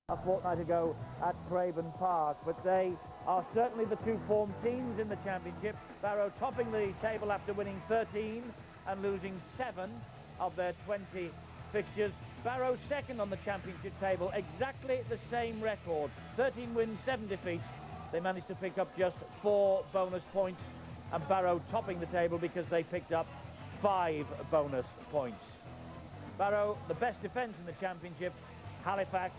a fortnight ago at Craven Park, but they are certainly the two form teams in the championship. Barrow topping the table after winning 13 and losing 7 of their 20 fixtures. Barrow second on the championship table, exactly the same record, 13 wins, 7 defeats. They managed to pick up just 4 bonus points, and Barrow topping the table because they picked up 5 bonus points. Barrow, the best defence in the championship. Halifax,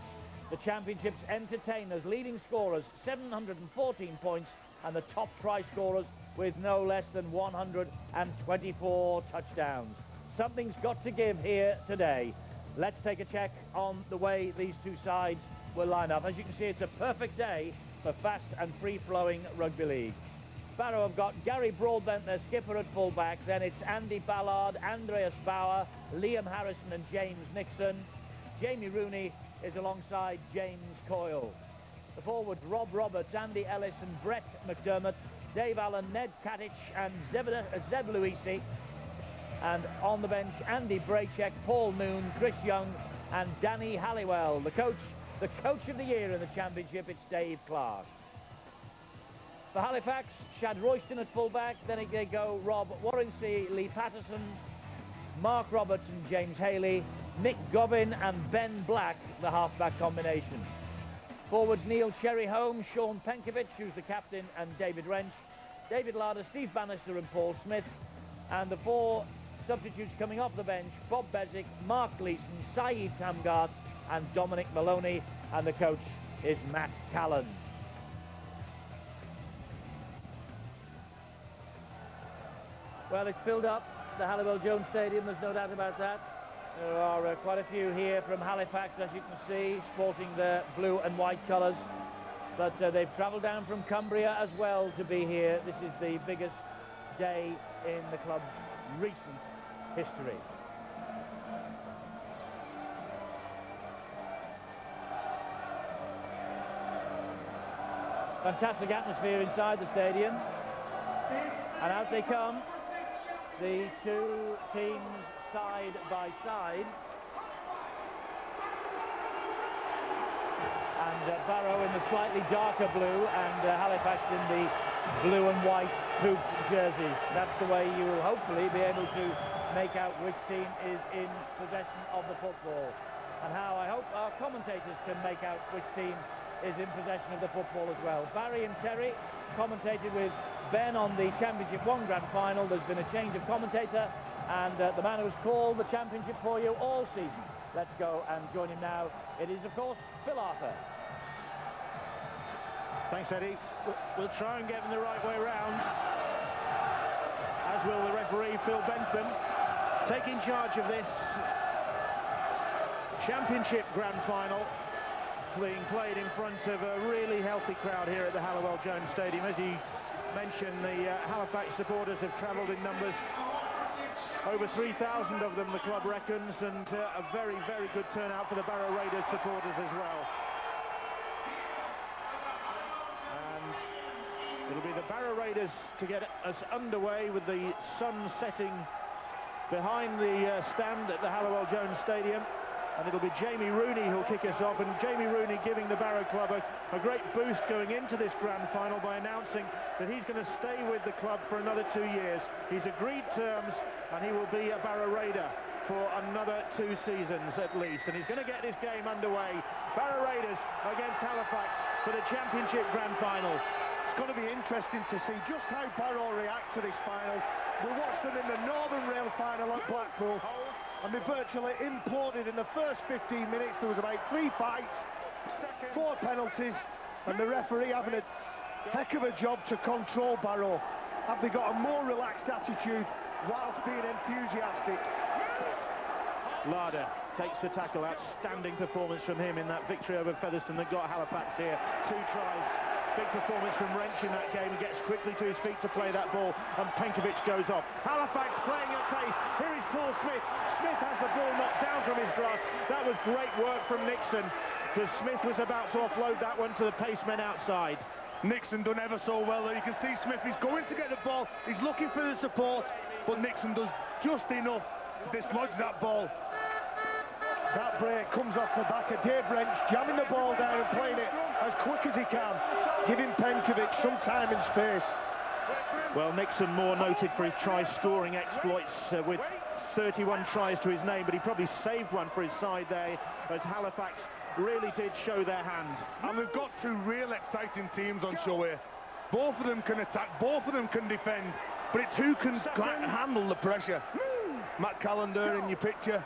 the championship's entertainers, leading scorers, 714 points, and the top try scorers with no less than 124 touchdowns. Something's got to give here today. Let's take a check on the way these two sides will line up. As you can see, it's a perfect day for fast and free-flowing rugby league. Barrow have got Gary Broadbent, their skipper, at fullback. Then it's Andy Ballard, Andreas Bauer, Liam Harrison and James Nixon. Jamie Rooney is alongside James Coyle. The forwards, Rob Roberts, Andy Ellis and Brett McDermott, Dave Allen, Ned Katic and Zeb Luisi. And on the bench, Andy Braychek, Paul Noon, Chris Young and Danny Halliwell. The coach of the year in the championship, it's Dave Clark. For Halifax, Shad Royston at fullback. Then they go Rob Warrensey, Lee Patterson, Mark Roberts and James Haley, Nick Gobbin and Ben Black, the halfback combination. Forwards, Neil Cherry-Holmes, Sean Penkovic, who's the captain, and David Wrench, David Larder, Steve Bannister and Paul Smith. And the 4 substitutes coming off the bench, Bob Bezic, Mark Gleeson, Saeed Tamgart and Dominic Maloney, and the coach is Matt Callan. Well, it's filled up, the Halliwell Jones Stadium, there's no doubt about that. There are quite a few here from Halifax, as you can see, sporting their blue and white colours. But they've travelled down from Cumbria as well to be here. This is the biggest day in the club's recent history. Fantastic atmosphere inside the stadium. And out they come, the two teams side by side. And Barrow in the slightly darker blue and Halifax in the blue and white hoop jerseys. That's the way you will hopefully be able to make out which team is in possession of the football. And how I hope our commentators can make out which team is in possession of the football as well. Barry and Terry commentated with Ben on the Championship 1 Grand Final. There's been a change of commentator, and the man who's called the championship for you all season. Let's go and join him now. It is, of course, Phil Arthur. Thanks, Eddie. We'll try and get them the right way round, as will the referee, Phil Bentham, taking charge of this Championship Grand Final, being played in front of a really healthy crowd here at the Halliwell Jones Stadium. As he mentioned, the Halifax supporters have travelled in numbers, over 3,000 of them, the club reckons, and a very, very good turnout for the Barrow Raiders supporters as well. It'll be the Barrow Raiders to get us underway with the sun setting behind the stand at the Halliwell Jones Stadium. And it'll be Jamie Rooney who'll kick us off. And Jamie Rooney giving the Barrow club a great boost going into this grand final by announcing that he's going to stay with the club for another 2 years. He's agreed terms and he will be a Barrow Raider for another 2 seasons at least. And he's going to get this game underway. Barrow Raiders against Halifax for the Championship Grand Final. It's going to be interesting to see just how Barrow react to this final. We watched them in the Northern Rail final at Blackpool, and they virtually imploded in the first 15 minutes. There was about 3 fights, 4 penalties, and the referee having a heck of a job to control Barrow. Have they got a more relaxed attitude whilst being enthusiastic? Larder takes the tackle. Outstanding performance from him in that victory over Featherstone that got Halifax here. 2 tries. Big performance from Wrench in that game. He gets quickly to his feet to play that ball, and Penkovic goes off. Halifax playing at pace. Here is Paul Smith. Smith has the ball knocked down from his grasp. That was great work from Nixon, because Smith was about to offload that one to the pacemen outside. Nixon done ever so well there. You can see Smith is going to get the ball. He's looking for the support, but Nixon does just enough to dislodge that ball. That break comes off the back of Dave Wrench, jamming the ball down and playing it as quick as he can, giving Penkovic some time and space. Well, Nixon more noted for his try-scoring exploits with 31 tries to his name, but he probably saved one for his side there as Halifax really did show their hand. And we've got two real exciting teams on show here. Both of them can attack, both of them can defend, but it's who can handle the pressure. Matt Callender in your picture.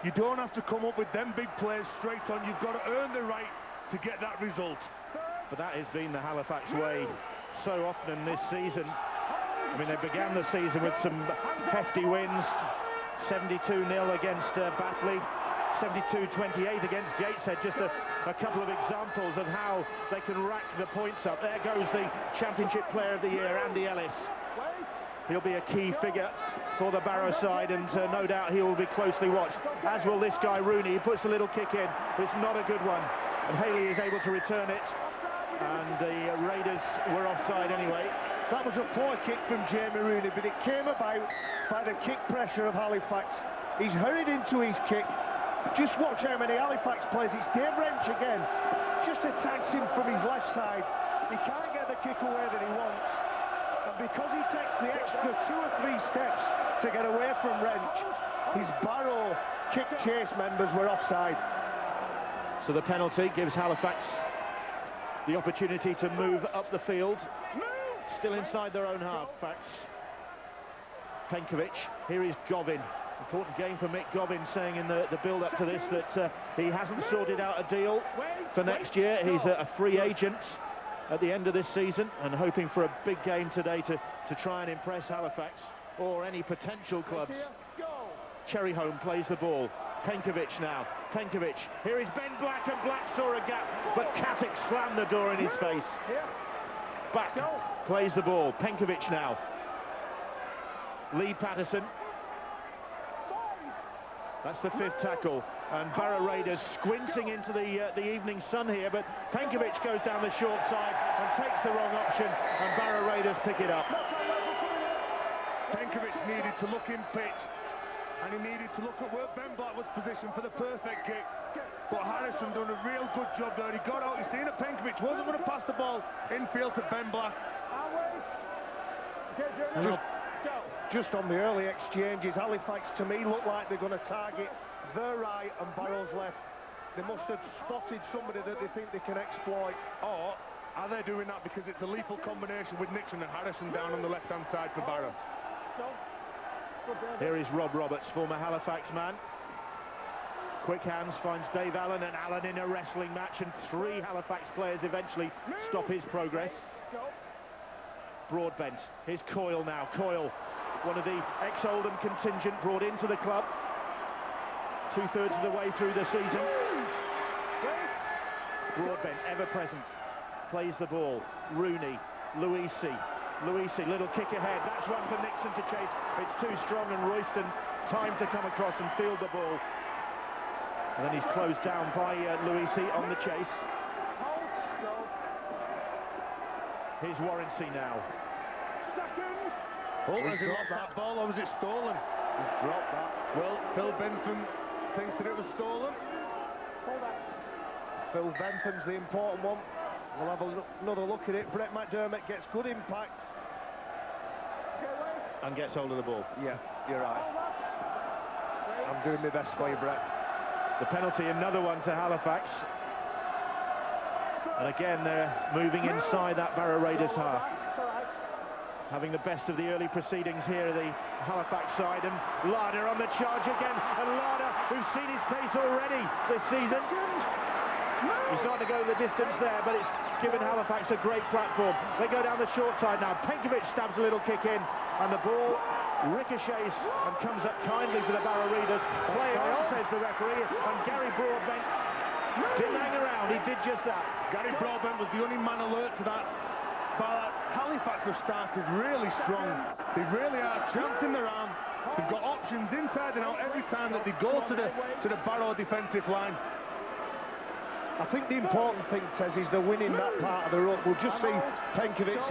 You don't have to come up with them big plays straight on. You've got to earn the right to get that result. But that has been the Halifax way so often this season. I mean, they began the season with some hefty wins. 72-0 against Batley, 72-28 against Gateshead. Just a couple of examples of how they can rack the points up. There goes the Championship Player of the Year, Andy Ellis. He'll be a key figure for the Barrow side, and no doubt he will be closely watched, as will this guy Rooney. He puts a little kick in, but it's not a good one. And Haley is able to return it, and the Raiders were offside anyway. That was a poor kick from Jamie Rooney, but it came about by the kick pressure of Halifax. He's hurried into his kick. Just watch how many Halifax players. It's Dave Wrench again. Just attacks him from his left side. He can't get the kick away that he wants. And because he takes the extra 2 or 3 steps to get away from Wrench, his Barrow kick chase members were offside. So the penalty gives Halifax the opportunity to move up the field. Still inside their own half, Fax. Penkovic, here is Govin. Important game for Mick Govin, saying in the build-up to this that he hasn't sorted out a deal for next year. He's a free agent at the end of this season and hoping for a big game today to try and impress Halifax or any potential clubs. Cherryholm plays the ball. Penkovic now. Penkovic. Here is Ben Black, and Black saw a gap, but Katic slammed the door in his face. Back plays the ball. Penkovic now. Lee Patterson. That's the 5th tackle, and Barrow Raiders squinting into the evening sun here, but Penkovic goes down the short side and takes the wrong option, and Barrow Raiders pick it up. Penkovic needed to look in pitch, and he needed to look at where Ben Black was positioned for the perfect kick. But Harrison done a real good job there. He got out, he's seen that Penkovic wasn't going to pass the ball infield to Ben Black. Just on the early exchanges, Halifax to me look like they're going to target their right and Barrow's left. They must have spotted somebody that they think they can exploit. Or are they doing that because it's a lethal combination with Nixon and Harrison down on the left-hand side for Barrow? Here is Rob Roberts, former Halifax man. Quick hands, finds Dave Allen, and Allen in a wrestling match, and 3 Halifax players eventually stop his progress. Broadbent, here's Coyle now. Coyle, one of the ex-Oldham contingent brought into the club. 2/3 of the way through the season. Broadbent, ever present, plays the ball. Rooney, Luisi, little kick ahead. That's one for Nixon to chase. It's too strong, and Royston time to come across and field the ball. And then he's closed down by Luisi on the chase. Here's Warrency now. Oh, has he lost that ball, or was it stolen? He's dropped that. Well, Phil Bentham thinks that it was stolen. Phil Bentham's the important one. We'll have another look at it. Brett McDermott gets good impact. And gets hold of the ball. Yeah, you're right. I'm doing my best for you, Brett. The penalty, another one to Halifax. And again, they're moving inside that Barrow Raiders half. Having the best of the early proceedings here, the Halifax side, and Larder on the charge again, and Larder, who's seen his pace already this season. He's starting to go the distance there, but it's given Halifax a great platform. They go down the short side now. Penkovic stabs a little kick in, and the ball ricochets and comes up kindly for the Barrow Raiders. Play on, says the referee, and Gary Broadbent didn't hang around, he did just that. Gary Broadbent was the only man alert to that. But Halifax have started really strong. They really are chancing their arm. They've got options inside and out every time that they go to the Barrow defensive line. I think the important thing, Tez, is they're winning that part of the ruck. We'll just see Penkovic's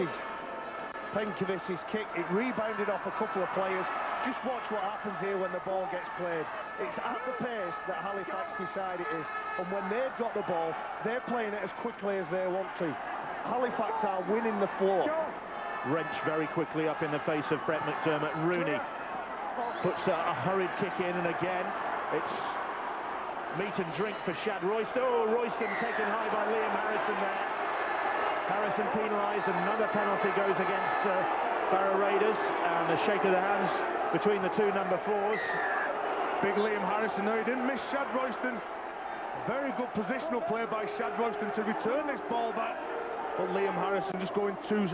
kick. It rebounded off a couple of players. Just watch what happens here when the ball gets played. It's at the pace that Halifax decide it is, and when they've got the ball, they're playing it as quickly as they want to. Halifax are winning the floor. Wrench very quickly up in the face of Brett McDermott. Rooney puts a hurried kick in, and again, it's meat and drink for Shad Royston. Oh, Royston taken high by Liam Harrison there. Harrison penalised, another penalty goes against Barrow Raiders, and a shake of the hands between the two number 4s. Big Liam Harrison there, he didn't miss Shad Royston. Very good positional play by Shad Royston to return this ball back. But Liam Harrison just going too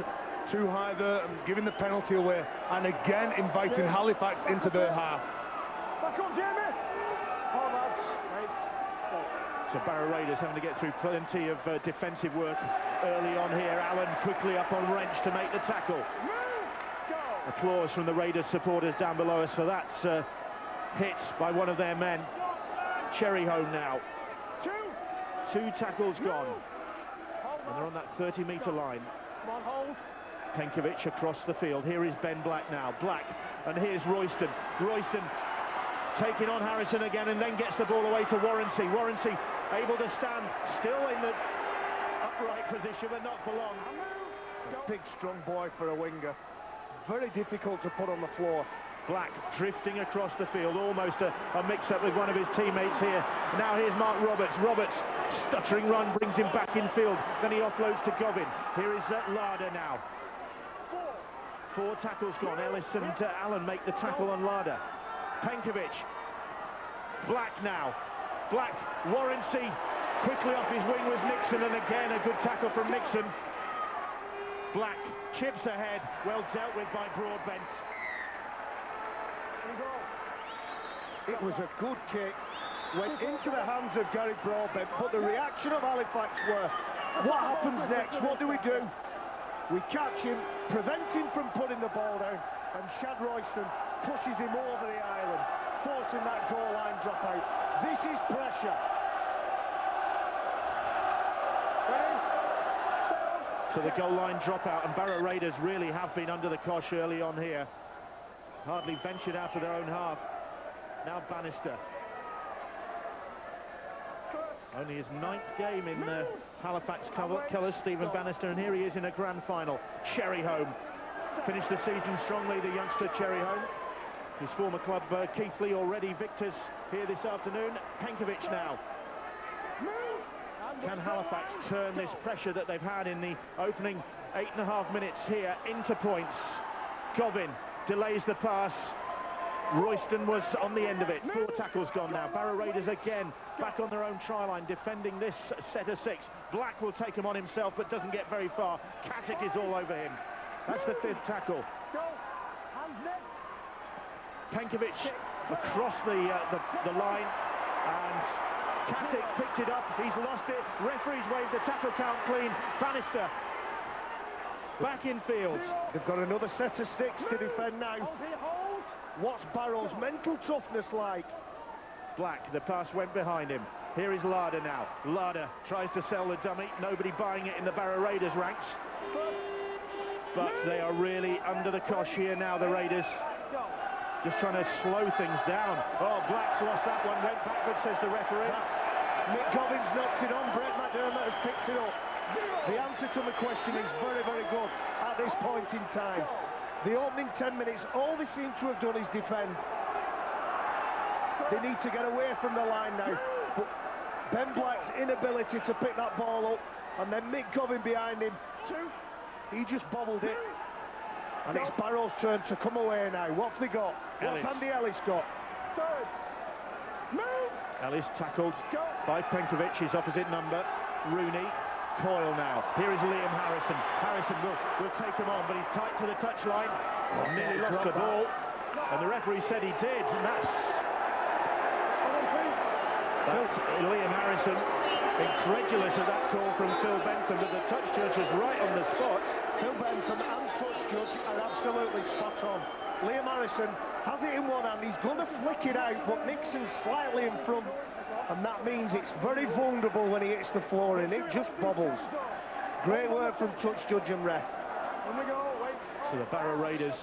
high there and giving the penalty away. And again inviting Halifax into their half. Back on, Jamie! Oh, that's right. So Barrow Raiders having to get through plenty of defensive work early on here. Allen quickly up on Wrench to make the tackle. Applause from the Raiders supporters down below us for that hit by one of their men. Cherry home now. 2 tackles gone. And they're on that 30-metre line. Penkovic across the field. Here is Ben Black now. Black, and here's Royston. Royston taking on Harrison again, and then gets the ball away to Warrensey. Warrensey able to stand still in the upright position, but not for long. A big, strong boy for a winger. Very difficult to put on the floor. Black drifting across the field, almost a mix-up with one of his teammates here. Now here's Mark Roberts. Roberts, stuttering run, brings him back in field. Then he offloads to Govin. Here is Larder now. 4 tackles gone. Ellis and Allen make the tackle on Larder. Penkovic. Black now. Black, Warrensey. Quickly off his wing was Nixon, and again a good tackle from Nixon. Black chips ahead, well dealt with by Broadbent. It was a good kick, went into the hands of Gary Broadbent, but the reaction of Halifax were, what happens next? What do? We catch him, prevent him from putting the ball down, and Shad Royston pushes him over the island, forcing that goal line dropout. This is pressure. So the goal line dropout, and Barrow Raiders really have been under the cosh early on here. Hardly ventured out of their own half. Now Bannister. Only his 9th game in Halifax colours, Stephen Bannister, and here he is in a grand final. Cherry home. Finished the season strongly, the youngster Cherry home. His former club, Keighley, already victors here this afternoon. Penkovic now. Can Halifax turn this pressure that they've had in the opening 8.5 minutes here into points? Govin delays the pass. Royston was on the end of it. 4 tackles gone now. Barrow Raiders again back on their own try line, defending this set of 6. Black will take him on himself, but doesn't get very far. Katic is all over him. That's the 5th tackle. Penkovic across the line, and Katic picked it up. He's lost it. Referees waved the tackle count clean. Bannister back in field. They've got another set of 6 to defend now. What's Barrow's mental toughness like? Black, the pass went behind him. Here is Larder now. Larder tries to sell the dummy. Nobody buying it in the Barrow Raiders ranks. But they are really under the cosh here now, the Raiders. Just trying to slow things down. Oh, Black's lost that one. Went backwards, says the referee. Nick Govin's knocked it on. Brett McDermott has picked it up. The answer to the question is very, very good at this point in time. The opening 10 minutes, all they seem to have done is defend. They need to get away from the line now. But Ben Black's inability to pick that ball up, and then Mick Govin behind him, he just bobbled it. And it's Barrow's turn to come away now. What's they got? What's Andy Ellis got? Ellis tackled by Penkovic, his opposite number, Rooney. Coyle now. Here is Liam Harrison. Harrison will take him on, but he's tight to the touchline. Nearly lost the ball, and the referee said he did, and that's Liam Harrison, incredulous of that call from Phil Bentham, but the touch judge was right on the spot. Phil Bentham and touch judge are absolutely spot on. Liam Harrison has it in one hand, he's going to flick it out, but Nixon's slightly in front, and that means it's very vulnerable when he hits the floor, and it just bobbles. Great work from touch judge and ref. So the Barrow Raiders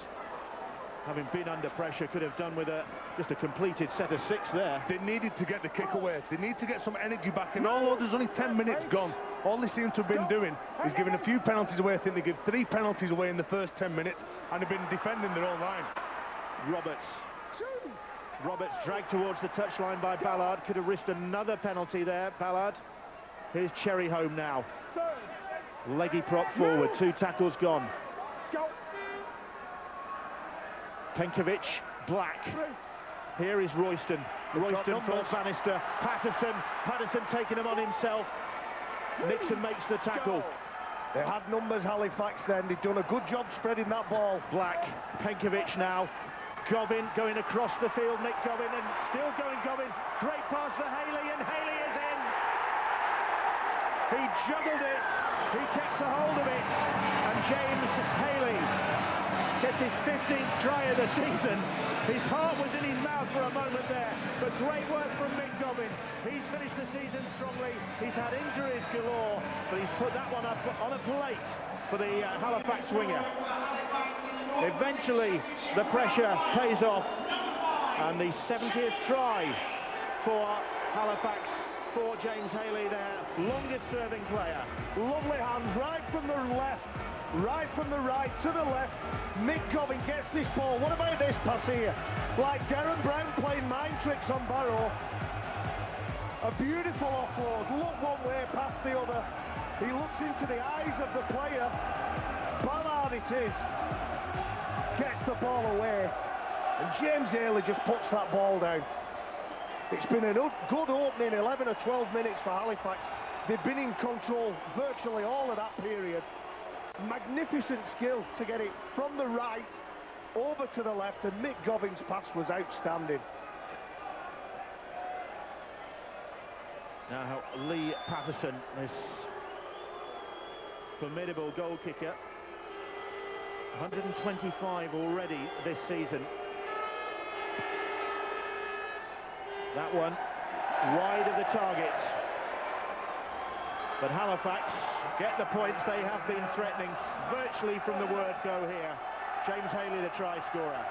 having been under pressure, could have done with just a completed set of 6 there. They needed to get the kick away. They need to get some energy back. And although there's only 10 minutes gone, all they seem to have been doing is giving a few penalties away. I think they give 3 penalties away in the first 10 minutes, and they've been defending their own line. Roberts dragged towards the touchline by Ballard. Could have risked another penalty there, Ballard. Here's Cherry home now. Leggy prop forward, 2 tackles gone. Penkovic, Black. Here is Royston. Royston for Bannister. Patterson taking him on himself. Nixon makes the tackle. They had numbers, Halifax, then. They've done a good job spreading that ball. Black, Penkovic now. Gobbin going across the field, Nick Gobbin, and still going Gobbin. Great pass for Haley, and Haley is in. He juggled it, he kept a hold of it, and James Haley gets his 15th try of the season. His heart was in his mouth for a moment there, but great work from Nick Gobbin. He's finished the season strongly. He's had injuries galore, but he's put that one up on a plate for the Halifax winger. Eventually, the pressure pays off, and the 70th try for Halifax, for James Haley, their longest-serving player. Lovely hands, right from the left, right from the right to the left. Mick Gobbin gets this ball. What about this pass here? Like Darren Brown playing mind tricks on Barrow. A beautiful offload. Look one way, past the other. He looks into the eyes of the player. Ballard it is. Gets the ball away, and James Haley just puts that ball down. It's been a good opening 11 or 12 minutes for Halifax. They've been in control virtually all of that period. Magnificent skill to get it from the right over to the left, and Mick Gobbin's pass was outstanding. Now Lee Patterson, this formidable goal kicker. 125 already this season. That one wide of the target. But Halifax get the points they have been threatening virtually from the word go here. James Haley, the try scorer.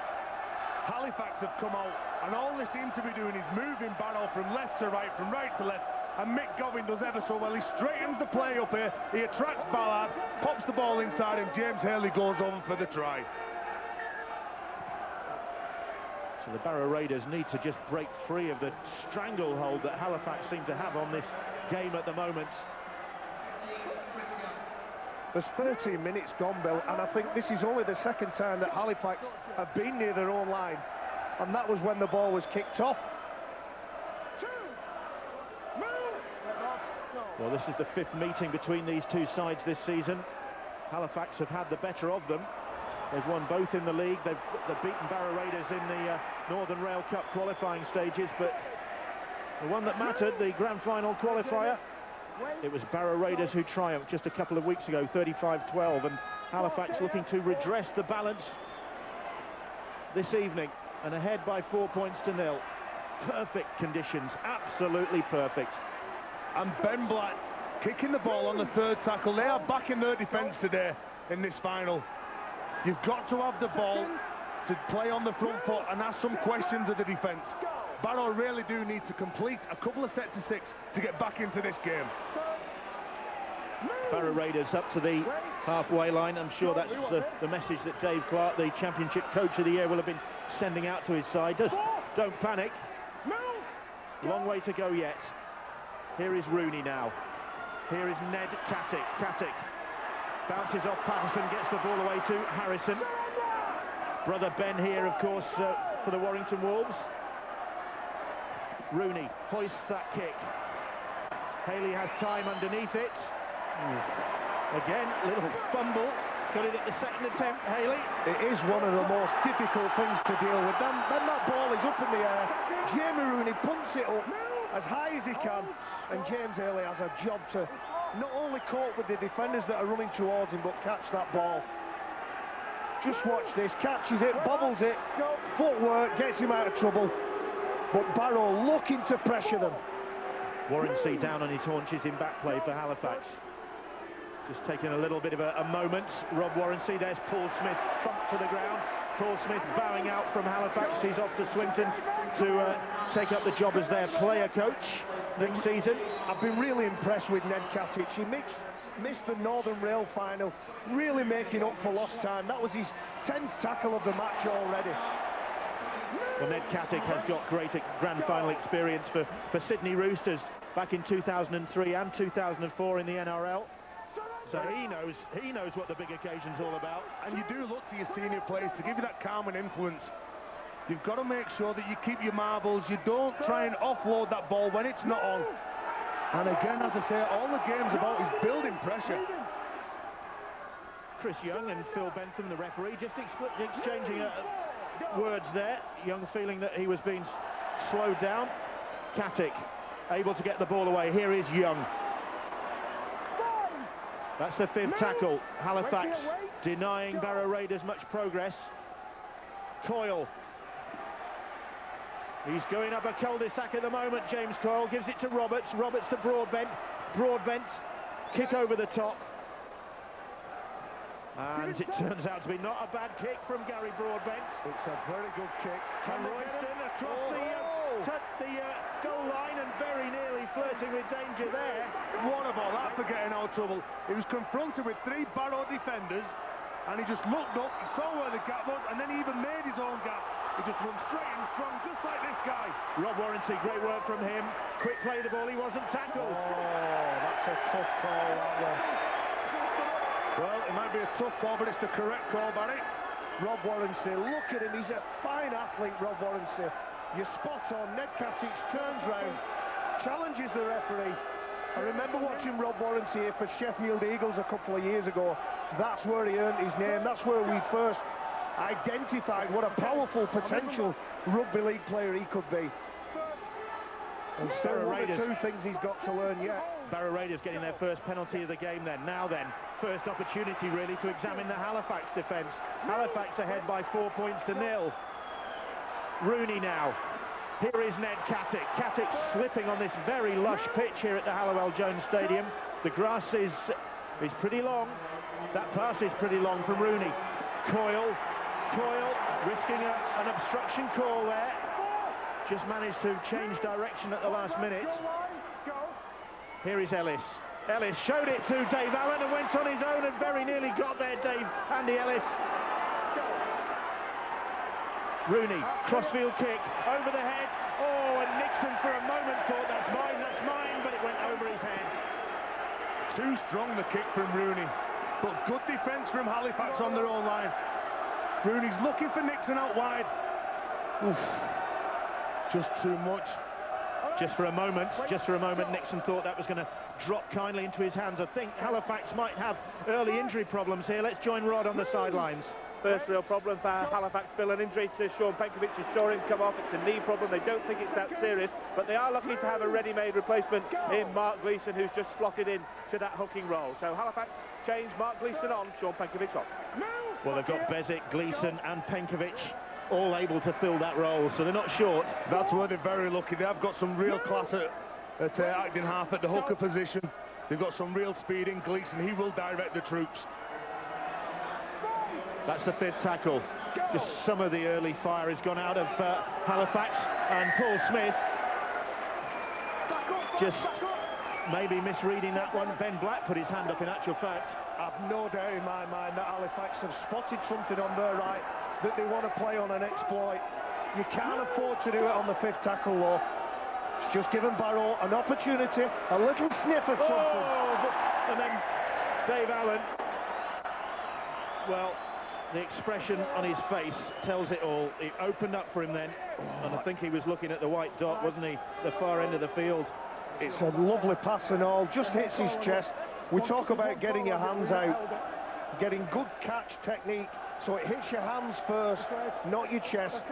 Halifax have come out, and all they seem to be doing is moving Barrow from left to right, from right to left, and Mick Gobbin does ever so well. He straightens the play up here, he attracts Ballard, pops the ball inside, and James Haley goes over for the try. So the Barrow Raiders need to just break free of the stranglehold that Halifax seem to have on this game at the moment. There's 13 minutes gone, Bill, and I think this is only the second time that Halifax have been near their own line, and that was when the ball was kicked off. Well, this is the 5th meeting between these two sides this season. Halifax have had the better of them. They've won both in the league. They've beaten Barrow Raiders in the Northern Rail Cup qualifying stages, but the one that mattered, the grand final qualifier, it was Barrow Raiders who triumphed just a couple of weeks ago, 35-12, and Halifax looking to redress the balance this evening, and ahead by 4 points to 0. Perfect conditions, absolutely perfect. And Ben Black kicking the ball on the 3rd tackle. They are back in their defence today in this final. You've got to have the ball to play on the front foot and ask some questions of the defence. Barrow really do need to complete a couple of sets of 6 to get back into this game. Barrow Raiders up to the halfway line. I'm sure that's the message that Dave Clark, the Championship Coach of the Year, will have been sending out to his side. Don't panic. Long way to go yet. Here is Rooney now. Here is Ned Katic. Katic bounces off Patterson, gets the ball away to Harrison. Brother Ben here, of course, for the Warrington Wolves. Rooney hoists that kick. Haley has time underneath it. Again, little fumble. Got it at the second attempt, Haley. It is one of the most difficult things to deal with. Then that ball is up in the air. Jamie Rooney punts it up as high as he can, and James Haley has a job to not only cope with the defenders that are running towards him, but catch that ball. Just watch this, catches it, bobbles it, footwork, gets him out of trouble. But Barrow looking to pressure them. Warren down on his haunches in back play for Halifax. Just taking a little bit of a moment. Rob Warren, there's Paul Smith thumped to the ground. Paul Smith bowing out from Halifax. He's off to Swinton to take up the job as their player coach next season. I've been really impressed with Ned Katic. He missed the Northern Rail final, really making up for lost time. That was his 10th tackle of the match already. Well, Ned Katic has got great grand final experience for Sydney Roosters back in 2003 and 2004 in the NRL. So he knows what the big occasion's all about. And you do look to your senior players to give you that calm and influence. You've got to make sure that you keep your marbles. You don't try and offload that ball when it's not on. And again, as I say, all the game's about is building pressure. Chris Young and Phil Bentham, the referee, just exchanging words there. Young feeling that he was being slowed down. Katic able to get the ball away. Here is Young. That's the 5th tackle. Halifax denying Barrow Raiders much progress. Coyle. He's going up a cul-de-sac at the moment, James Coyle. Gives it to Roberts. Roberts to Broadbent. Broadbent. Kick over the top. And it turns out to be not a bad kick from Gary Broadbent. It's a very good kick. And Royston across the goal line and very nearly flirting with danger there. What about that for getting out of trouble? He was confronted with 3 Barrow defenders and he just looked up, he saw where the gap was and then he even made his own gap. He just runs straight and strong, just like this guy. Rob Warranty, great work from him. Quick play the ball, he wasn't tackled. Oh, that's a tough call, that one. Well, it might be a tough call, but it's the correct call, Barry. Rob Warranty, look at him, he's a fine athlete, Rob Warranty. You're spot on. Ned Katic turns round, challenges the referee. I remember watching Rob Warranty here for Sheffield Eagles a couple of years ago. That's where he earned his name. That's where we first identified what a powerful potential rugby league player he could be. And still one or two things he's got to learn yet. Barrow Raiders getting their first penalty of the game then. Now then, first opportunity really to examine the Halifax defence. Halifax ahead by 4 points to 0. Rooney now. Here is Ned Katic. Katic slipping on this very lush pitch here at the Hallowell-Jones Stadium. The grass is pretty long. That pass is pretty long from Rooney. Coyle risking an obstruction call there. Just managed to change direction at the last minute. Here is Ellis. Ellis showed it to Dave Allen and went on his own and very nearly got there, Andy Ellis. Rooney, crossfield kick, over the head. Oh, and Nixon for a moment thought that's mine, but it went over his head. Too strong the kick from Rooney, but good defence from Halifax on their own line. Rooney's looking for Nixon out wide. Oof. Just too much. Just for a moment, Nixon thought that was going to drop kindly into his hands. I think Halifax might have early injury problems here. Let's join Rod on the sidelines. First real problem for Halifax, Bill, an injury to Sean Penkovic is sure him come off. It's a knee problem. They don't think it's that serious, but they are lucky to have a ready-made replacement in Mark Gleeson, who's just slotted in to that hooking role. So Halifax change, Mark Gleeson on, Sean Penkovic off. Well, they've got Bezic, Gleeson and Penkovic all able to fill that role, so they're not short. That's where they're very lucky. They have got some real class at acting half at the hooker position. They've got some real speed in Gleeson. He will direct the troops. That's the 5th tackle. Just some of the early fire has gone out of Halifax, and Paul Smith just maybe misreading that one. Ben Black put his hand up in actual fact. I've no doubt in my mind that Halifax have spotted something on their right that they want to play on an exploit. You can't afford to do it on the 5th tackle, though. It's just given Barrow an opportunity, a little sniff of something. And then Dave Allen, well, the expression on his face tells it all. It opened up for him then, and I think he was looking at the white dot, wasn't he? The far end of the field. It's a lovely pass and all, just hits his chest. We talk about getting your hands out, getting good catch technique, so it hits your hands first, not your chest.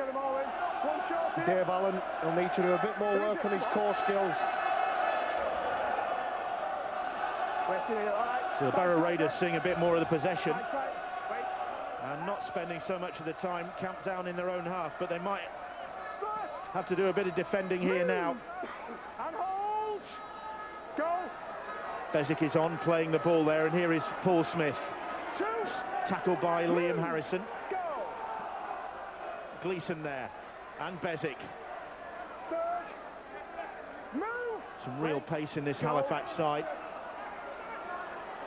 Dave Allen will need to do a bit more work on his core skills. So the Barrow Raiders seeing a bit more of the possession and not spending so much of the time camped down in their own half, but they might have to do a bit of defending here now. Bezic is on, playing the ball there, and here is Paul Smith. Tackled by Liam Harrison. Gleeson there, and Bezic. Some real pace in this Halifax side.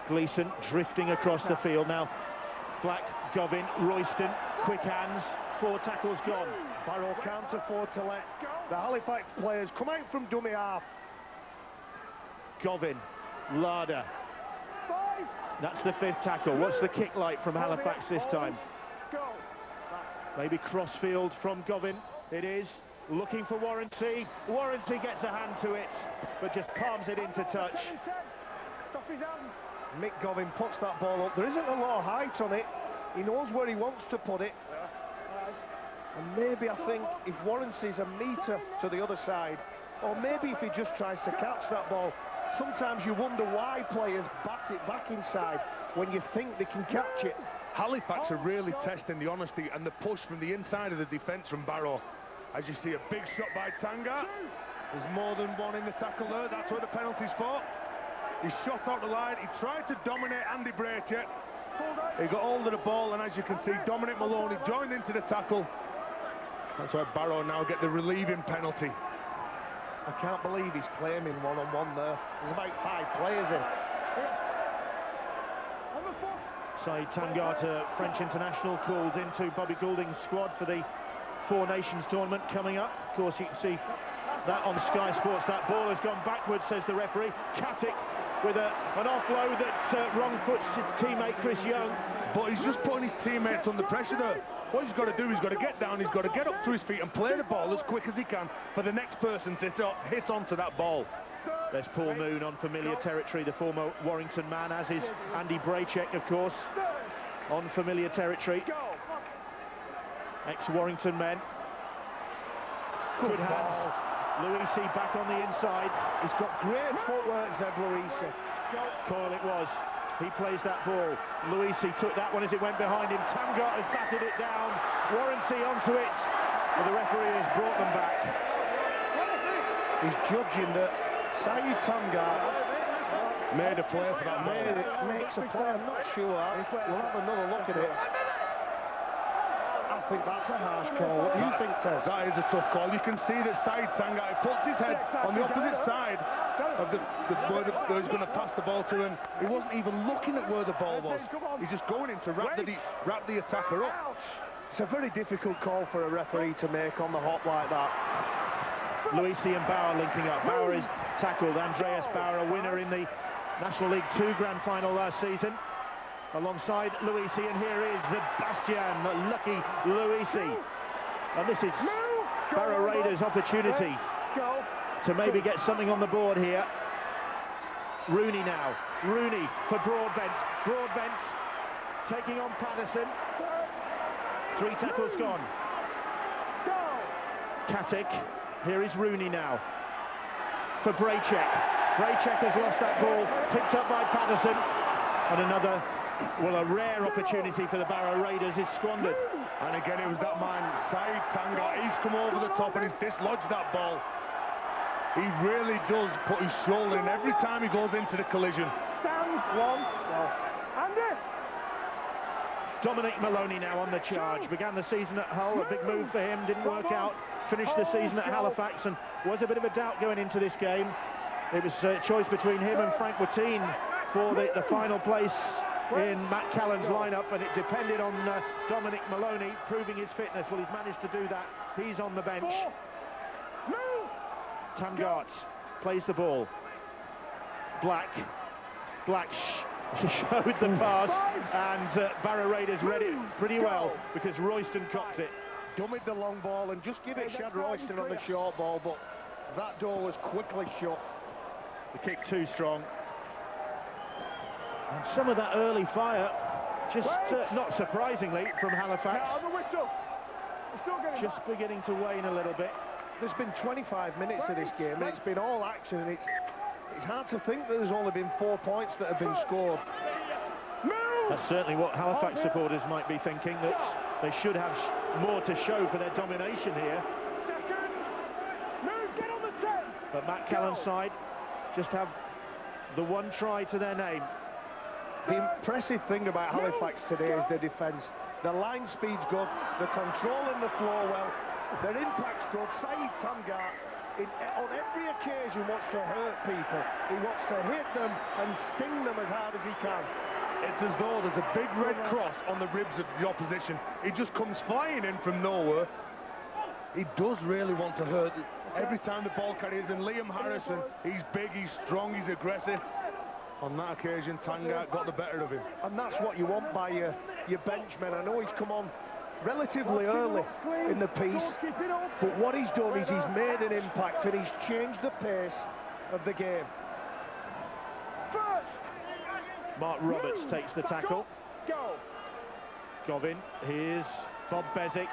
Gleeson drifting across the field now. Black, Govin, Royston, quick hands, 4 tackles gone. Barrow can't afford to let the Halifax players come out from dummy half. Govin, Larder. That's the 5th tackle. What's the kick like from Halifax this time? Maybe crossfield from Govin. It is. Looking for Warranty. Warranty gets a hand to it, but just palms it into touch. Mick Govin puts that ball up. There isn't a lot of height on it. He knows where he wants to put it. And maybe I think if Warranty's a metre to the other side, or maybe if he just tries to catch that ball, sometimes you wonder why players bat it back inside when you think they can catch it. Halifax are really testing the honesty and the push from the inside of the defence from Barrow. As you see, a big shot by Tanga. There's more than one in the tackle there. That's where the penalty's for. He shot out the line. He tried to dominate Andy Braychek. He got hold of the ball, and as you can see, Dominic Maloney joined into the tackle. That's why Barrow now get the relieving penalty. I can't believe he's claiming one-on-one there. There's about 5 players in. Saïd Tangata, French international, called into Bobby Goulding's squad for the Four Nations tournament coming up. Of course, you can see that on Sky Sports. That ball has gone backwards, says the referee. Katic with an offload that wrong foots his teammate Chris Young. But he's just putting his teammates under pressure there. What he's got to do, he's got to get down, he's got to get up to his feet and play the ball as quick as he can for the next person to hit onto that ball. There's Paul Moon on familiar territory, the former Warrington man, as is Andy Braychek, of course, on familiar territory. Ex-Warrington men. Good hands. Luisi back on the inside. He's got great footwork, Zeb Luisi. Coyle it was. He plays that ball. Luisi took that one as it went behind him. Tamgart has batted it down. Warranty onto it. But the referee has brought them back. He's judging that Saïd Tamgart made a play for that ball. Makes a play, I'm not sure. We'll have another look at it. I think that's a harsh call. What do you think, Tez? That is a tough call. You can see that Saïd Tangata puts his head on the opposite side of where he's going to pass the ball to him. He wasn't even looking at where the ball was. He's just going in to wrap the attacker up. It's a very difficult call for a referee to make on the hop like that. Luisi and Bauer linking up. Bauer is tackled. Andreas Bauer, a winner in the National League 2 Grand Final last season, alongside Luisi, and here is Sebastian, lucky Luisi. And this is Barrow Raiders' opportunity to maybe get something on the board here. Rooney now. Rooney for Broadbent. Broadbent taking on Patterson. 3 tackles gone. Katic. Here is Rooney now for Braychek. Braychek has lost that ball, picked up by Patterson, and another, well, a rare opportunity for the Barrow Raiders is squandered. And again, it was that man, Saïd Tangata. He's come over the top and he's dislodged that ball. He really does put his shoulder in every time he goes into the collision. Dominic Maloney now on the charge. Began the season at Hull, a big move for him, didn't work out. Finished the season at Halifax and was a bit of a doubt going into this game. It was a choice between him and Frank Watine for the final place in Matt Callan's lineup, and it depended on Dominic Maloney proving his fitness. Well, he's managed to do that. He's on the bench. Tamgart plays the ball. Black showed the pass, and Barrow Raiders read it pretty well because Royston copped it. Dummied the long ball and just give it Shad Royston on the short ball, but that door was quickly shut. The kick too strong. And some of that early fire, just not surprisingly, from Halifax, just beginning to wane a little bit. There's been 25 minutes of this game, and it's been all action, and it's hard to think that there's only been 4 points that have been scored. That's certainly what Halifax supporters might be thinking, that they should have more to show for their domination here. But Matt Callan's side just have the one try to their name. The impressive thing about Halifax today is their defence. The line speed's good, they're controlling the floor well, their impact's good. Saeed Tamgat, on every occasion, wants to hurt people. He wants to hit them and sting them as hard as he can. It's as though there's a big red cross on the ribs of the opposition. He just comes flying in from nowhere. He does really want to hurt every time the ball carries in. Liam Harrison, he's big, he's strong, he's aggressive. On that occasion, Tamgat got the better of him. And that's what you want by your benchmen. I know he's come on relatively early in the piece, but what he's done is he's made an impact and he's changed the pace of the game. Mark Roberts takes the tackle. Govin, here's Bob Bezic.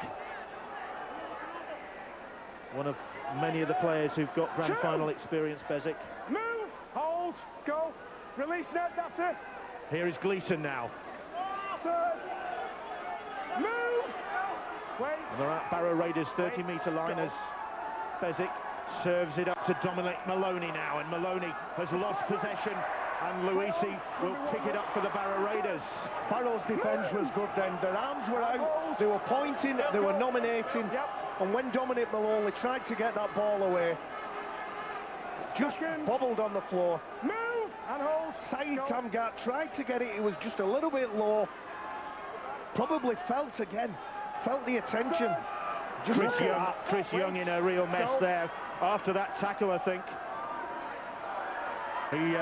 One of many of the players who've got grand final experience, Bezic. Move, hold, go, release net, that's it. Here is Gleeson now. Third. Move, wait. And they're at Barrow Raiders' 30-metre line as Bezic serves it up to Dominic Maloney now, and Maloney has lost possession, and Luisi will kick it up for the Barrow Raiders. Barrow's defence was good then. Their arms were out, they were pointing, they were nominating, and when Dominic Maloney tried to get that ball away, just bobbled on the floor. Move and hold. Saeed Tamgat tried to get it, it was just a little bit low. Probably felt the attention. Just Chris Young in a real mess there after that tackle, I think. He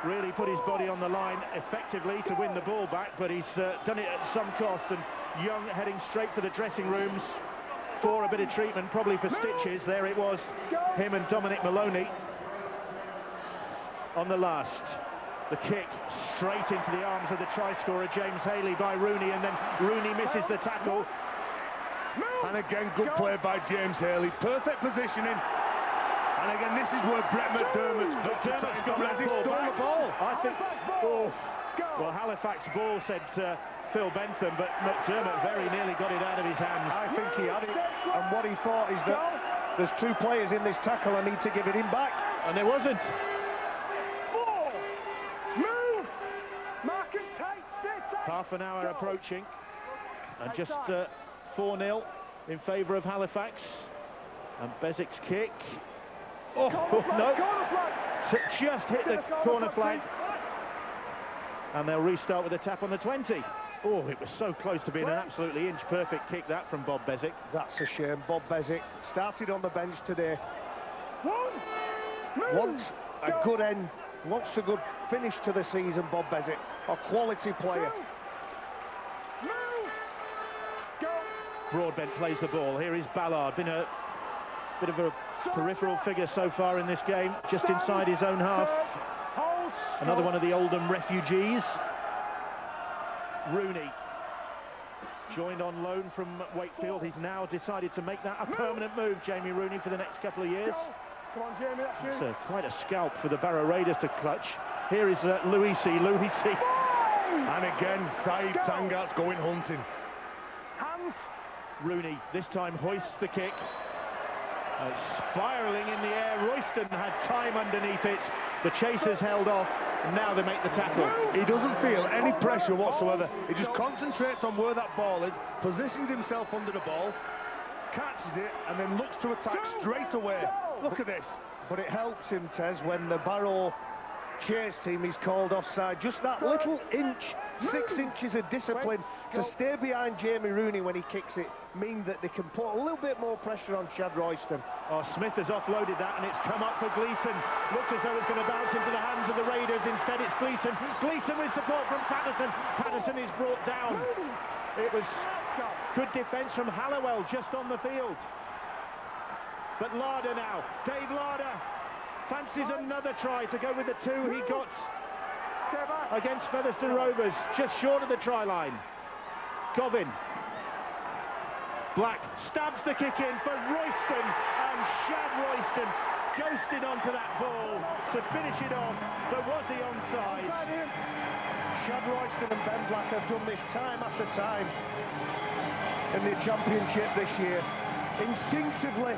really put his body on the line effectively to win the ball back, but he's done it at some cost, and Young heading straight for the dressing rooms for a bit of treatment, probably for stitches. There it was, him and Dominic Maloney on the last. The kick straight into the arms of the try scorer James Haley by Rooney, and then Rooney misses the tackle. And again, good play by James Haley. Perfect positioning. And again, this is where Brett McDermott's got to try and got that he ball stole back. the ball. I think, well, Halifax ball, said Phil Bentham, but McDermott very nearly got it out of his hands. I think he had it, and what he thought is that there's two players in this tackle, I need to give it him back. And there wasn't. Move, mark and tight, stay tight. Half an hour approaching, and just 4-0 in favour of Halifax. And Bezic's kick. Oh, no. Just hit the corner flag. And they'll restart with a tap on the 20. Oh, it was so close to being an absolutely inch-perfect kick, that, from Bob Bezic. That's a shame. Bob Bezic started on the bench today. Wants a good end, wants a good finish to the season, Bob Bezic. A quality player. Broadbent plays the ball. Here is Ballard. Been a bit of a peripheral figure so far in this game, just inside his own half. Another one of the Oldham refugees. Rooney, joined on loan from Wakefield. He's now decided to make that a permanent move, Jamie Rooney, for the next couple of years. Come on, Jamie, that's It's quite a scalp for the Barrow Raiders to clutch. Here is Luisi. And again, Saeed Tamgat's going hunting. Hands. Rooney this time hoists the kick. Spiralling in the air. Royston had time underneath it. The chasers held off, and now they make the tackle. He doesn't feel any pressure whatsoever. He just concentrates on where that ball is, positions himself under the ball, catches it, and then looks to attack straight away. Look at this. But it helps him, Tez, when the Barrow chase team is called offside. Just that little inch, 6 inches of discipline to stay behind Jamie Rooney when he kicks it, mean that they can put a little bit more pressure on Chad Royston. Oh, Smith has offloaded that, and it's come up for Gleeson. Looks as though it's going to bounce into the hands of the Raiders. Instead, it's Gleeson. Gleeson with support from Patterson. Patterson is brought down. It was good defence from Halliwell just on the field. But Larder now. Dave Larder fancies another try to go with the 2 he got against Featherstone Rovers, just short of the try line. Govin. Black stabs the kick in for Royston, and Shad Royston ghosted onto that ball to finish it off, but was he onside? Shad Royston and Ben Black have done this time after time in the championship this year. Instinctively,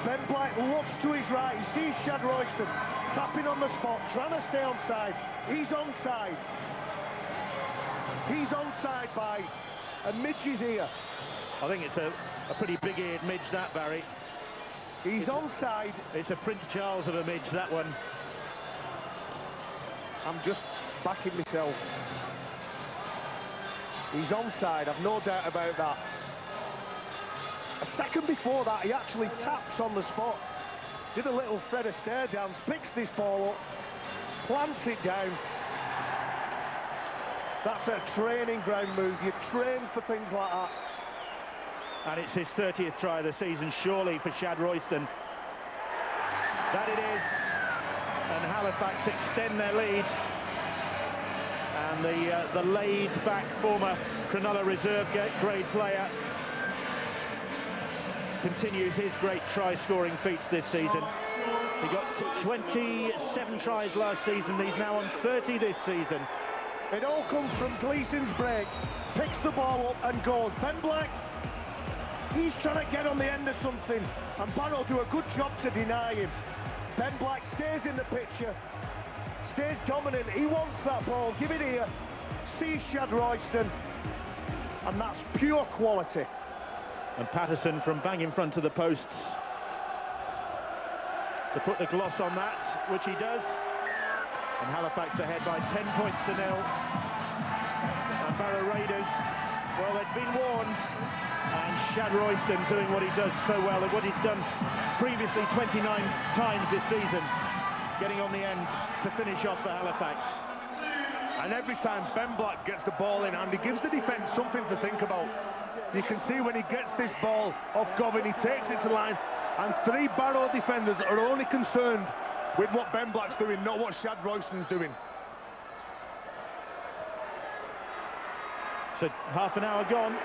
Ben Black looks to his right, he sees Shad Royston tapping on the spot, trying to stay onside. He's onside. He's onside by and Midge is here. I think it's a pretty big-eared midge, that, Barry. He's onside. It's a Prince Charles of a midge, that one. I'm just backing myself. He's onside, I've no doubt about that. A second before that, he actually taps on the spot. Did a little Fred Astaire dance, picks this ball up, plants it down. That's a training ground move. You train for things like that. And it's his 30th try of the season, surely, for Shad Royston. That it is. And Halifax extend their lead. And the laid-back former Cronulla reserve grade player continues his great try-scoring feats this season. He got 27 tries last season. He's now on 30 this season. It all comes from Gleeson's break. Picks the ball up and goes. Ben Black, he's trying to get on the end of something, and Barrow do a good job to deny him. Ben Black stays in the picture, stays dominant. He wants that ball. Give it here. Sees Shad Royston, and that's pure quality. And Patterson from bang in front of the posts to put the gloss on that, which he does. And Halifax ahead by 10 points to 0. And Barrow Raiders, well, they'd been warned. And Shad Royston doing what he does so well, and what he's done previously 29 times this season, getting on the end to finish off for Halifax. And every time Ben Black gets the ball in hand, he gives the defence something to think about. You can see when he gets this ball off Govin, he takes it to line, and 3 Barrow defenders are only concerned with what Ben Black's doing, not what Shad Royston's doing. So half an hour gone.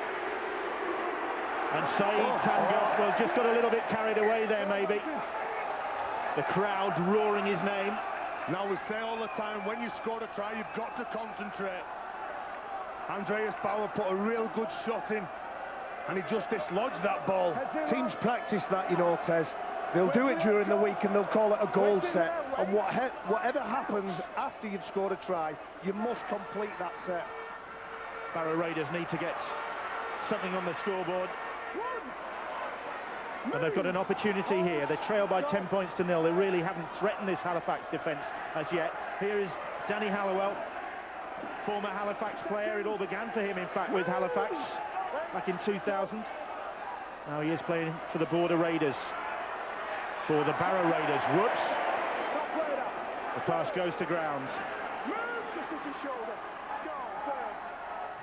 And Saeed Tangat, well, just got a little bit carried away there, maybe. The crowd roaring his name. Now, we say all the time, when you score a try, you've got to concentrate. Andreas Bauer put a real good shot in, and he just dislodged that ball. Teams practice that, you know, Tez. They'll do it during the week and they'll call it a goal set. And whatever happens after you've scored a try, you must complete that set. Barrow Raiders need to get something on the scoreboard. And they've got an opportunity here. They trail by 10 points to 0. They really haven't threatened this Halifax defence as yet. Here is Danny Halliwell, former Halifax player. It all began for him, in fact, with Halifax back in 2000. Now he is playing for the Border Raiders. For the Barrow Raiders. Whoops. The pass goes to ground.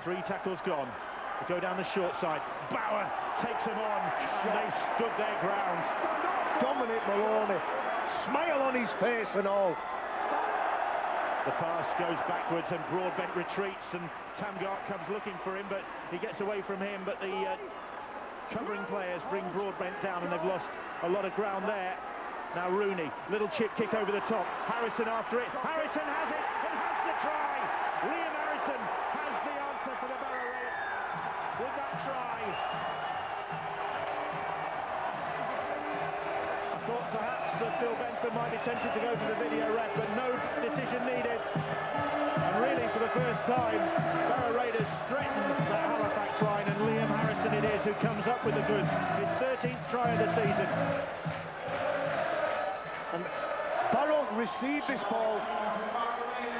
3 tackles gone. They go down the short side. Bauer takes them on, and they stood their ground. Dominic Maloney, smile on his face and all. The pass goes backwards and Broadbent retreats, and Tamgart comes looking for him, but he gets away from him. But the covering players bring Broadbent down, and they've lost a lot of ground there. Now Rooney, little chip kick over the top. Harrison after it. Harrison has it and has the try. Liam Harrison has the answer for the Barrow Raiders with that try. I thought perhaps Phil Benson might be tempted to go for the video ref, but no decision needed. And really, for the first time, Barrow Raiders threaten that Halifax line, and Liam Harrison it is who comes up with the goods. His 13th try of the season. And Barrow received this ball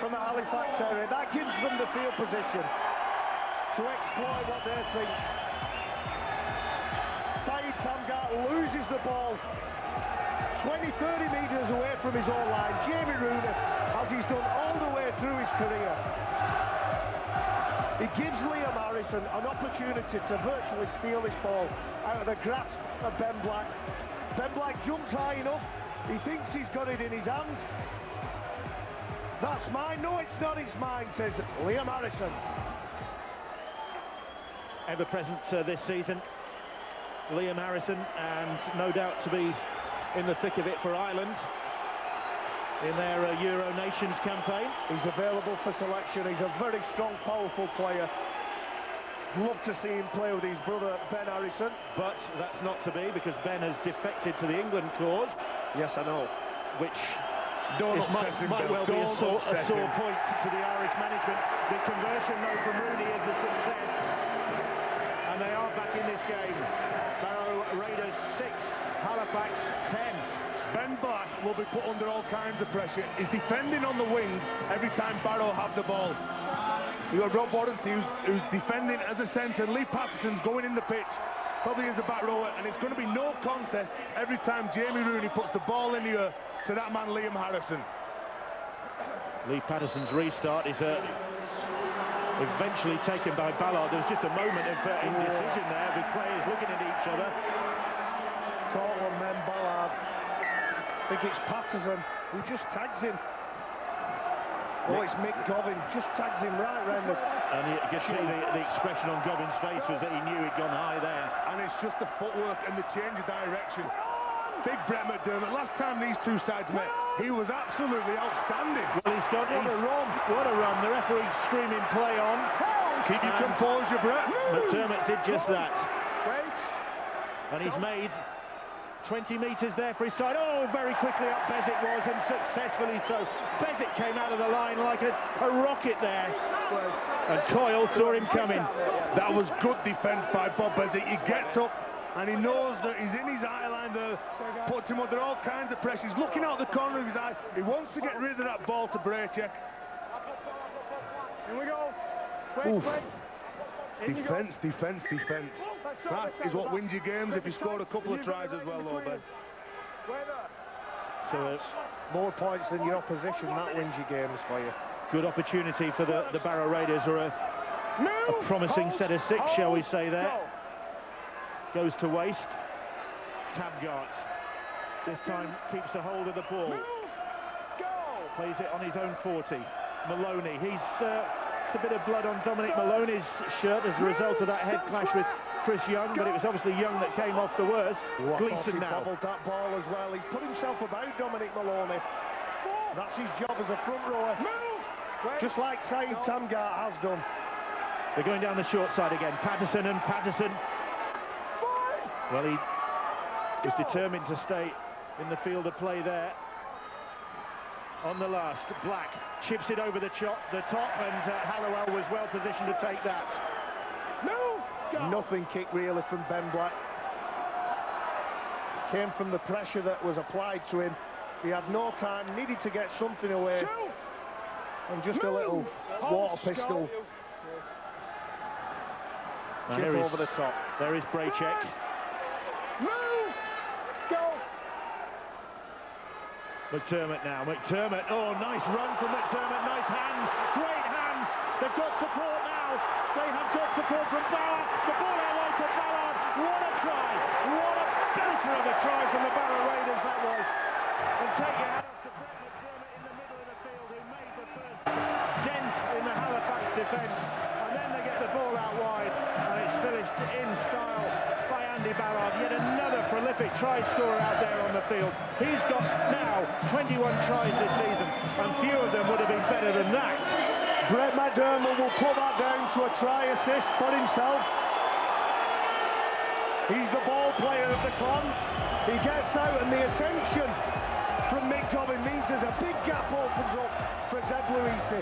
from the Halifax area. That gives them the field position to exploit what they think. Saeed Tamgat loses the ball 20, 30 metres away from his own line. Jamie Rooney, as he's done all the way through his career, he gives Liam Harrison an opportunity to virtually steal this ball out of the grasp of Ben Black. Ben Black jumps high enough. He thinks he's got it in his hand. That's mine. No, it's not. It's mine, says Liam Harrison. Ever present this season, Liam Harrison, and no doubt to be in the thick of it for Ireland in their Euro Nations campaign. He's available for selection. He's a very strong, powerful player. Love to see him play with his brother Ben Harrison. But that's not to be, because Ben has defected to the England cause. Yes, I know. Which might well be a sore point to the Irish management. The conversion, though, from Rooney is a success. And they are back in this game. Barrow Raiders 6, Halifax 10. Ben Black will be put under all kinds of pressure. He's defending on the wing every time Barrow have the ball. You've got Rob Warranty who's defending as a centre. Lee Patterson's going in the pitch, probably as a back rower, and it's going to be no contest every time Jamie Rooney puts the ball in the air to that man Liam Harrison. Lee Patterson's restart is eventually taken by Ballard. There was just a moment of indecision there with players looking at each other. Call on then Ballard. I think it's Patterson who just tags him. Oh, it's Mick Govin, just tags him right round the... And you can see the expression on Govin's face was that he knew he'd gone high there. And it's just the footwork and the change of direction. Big Brett McDermott, last time these two sides met, he was absolutely outstanding. Well, he's got what a run. What a run. The referee screaming play on. Keep your composure, Brett. McDermott did just that. And he's made 20 metres there for his side. Oh, very quickly up Bezic was, and successfully so. Bezic came out of the line like a rocket there. And Coyle saw him coming. That was good defence by Bob Bezic. He gets up and he knows that he's in his eye line there, puts him under all kinds of pressure. He's looking out the corner of his eye. He wants to get rid of that ball to Braycheck. Here we go. Defence, defence, defence. That is what wins you games if you scored a couple of tries as well, though, Ben. So More points than your opposition, that wins your games for you. good opportunity for the Barrow Raiders, or a promising set of six, shall we say there. Goes to waste. Tabgart this time keeps a hold of the ball. Plays it on his own 40. Maloney, he's a bit of blood on Dominic Maloney's shirt as a result of that head clash with Chris Young, but it was obviously Young that came off the worst. Gleeson now. Bobbled that ball as well. He's put himself about Dominic Maloney. That's his job as a front rower. Just like Saeed Tamgart has done. They're going down the short side again. Patterson. Well, he was determined to stay in the field of play there. On the last, Black chips it over the top, and Halliwell was well positioned to take that. Nothing kick really from Ben Black. Came from the pressure that was applied to him. He had no time, needed to get something away. And just a little water pistol. Chip over the top. There is Braycheck. McDermott now. McDermott. Oh, nice run from McDermott. Nice hands. Great hands. They've got support now. They have got support from Ballard. The ball out wide to Ballard. What a try. What a belter of a try from the Barrow Raiders that was. And take it out to Brett McDermott in the middle of the field, who made the first dent in the Halifax defence. And then they get the ball out wide. And it's finished in style by Andy Ballard. Yet another prolific try scorer out there on the field. He's got now 21 tries this season, and few of them would have been better than that. Brett McDermott will put that down to a try assist for himself. He's the ball player of the club. He gets out, and the attention from Mick Govin means there's a big gap opens up for Zeb Luisi.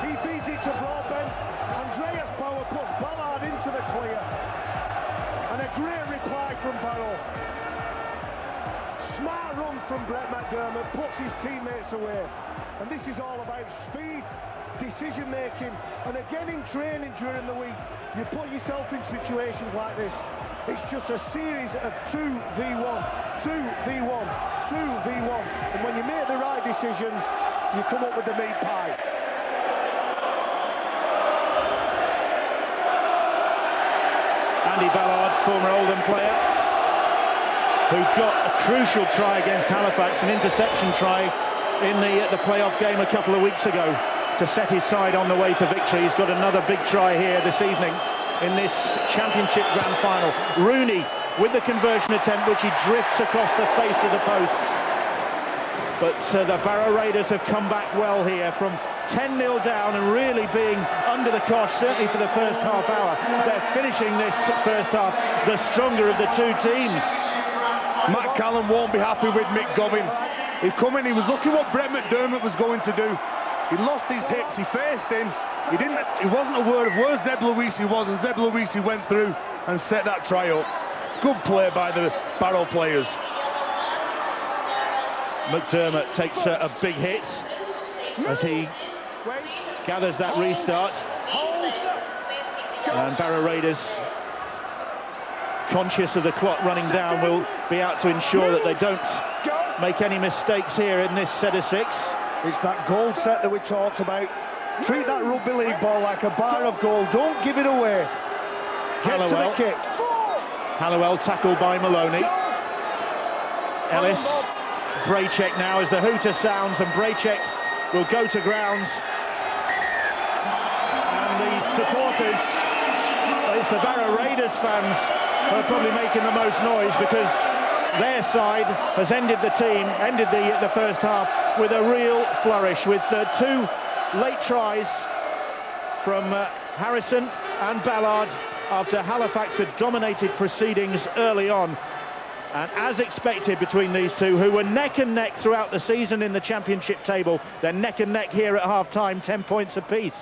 He feeds it to Broadbent. Andreas Power puts Ballard into the clear. And a great reply from Barrow. Smart run from Brett McDermott, puts his teammates away. And this is all about speed, decision making, and again in training during the week, you put yourself in situations like this. It's just a series of 2v1, 2v1, 2v1. And when you make the right decisions, you come up with the meat pie. Andy Ballard, former Oldham player, who got a crucial try against Halifax, an interception try in the playoff game a couple of weeks ago to set his side on the way to victory. He's got another big try here this evening in this championship grand final. Rooney with the conversion attempt, which he drifts across the face of the posts. But the Barrow Raiders have come back well here from 10-0 down and really being under the cosh, certainly for the first half hour. They're finishing this first half the stronger of the two teams. Matt Callan won't be happy with Mick Govin. He come in, he was looking what Brett McDermott was going to do. He lost his hips, he faced in. He wasn't aware of where Zeb Luisi was, and Zeb Luisi went through. and set that try up. Good play by the Barrow players. McDermott takes a big hit as he gathers that restart. And Barrow Raiders, conscious of the clock running down, will be out to ensure that they don't make any mistakes here in this set of 6. It's that goal set that we talked about. Treat that rugby league ball like a bar of gold. Don't give it away. Get to the kick. Hallowell tackled by Maloney. Ellis. Braycheck now as the hooter sounds, and Braycheck will go to grounds. And the supporters, it's the Barrow Raiders fans who are probably making the most noise, because their side has ended the first half with a real flourish, with 2 late tries from Harrison and Ballard after Halifax had dominated proceedings early on. And as expected between these two, who were neck and neck throughout the season in the championship table, they're neck and neck here at half-time, 10 points apiece.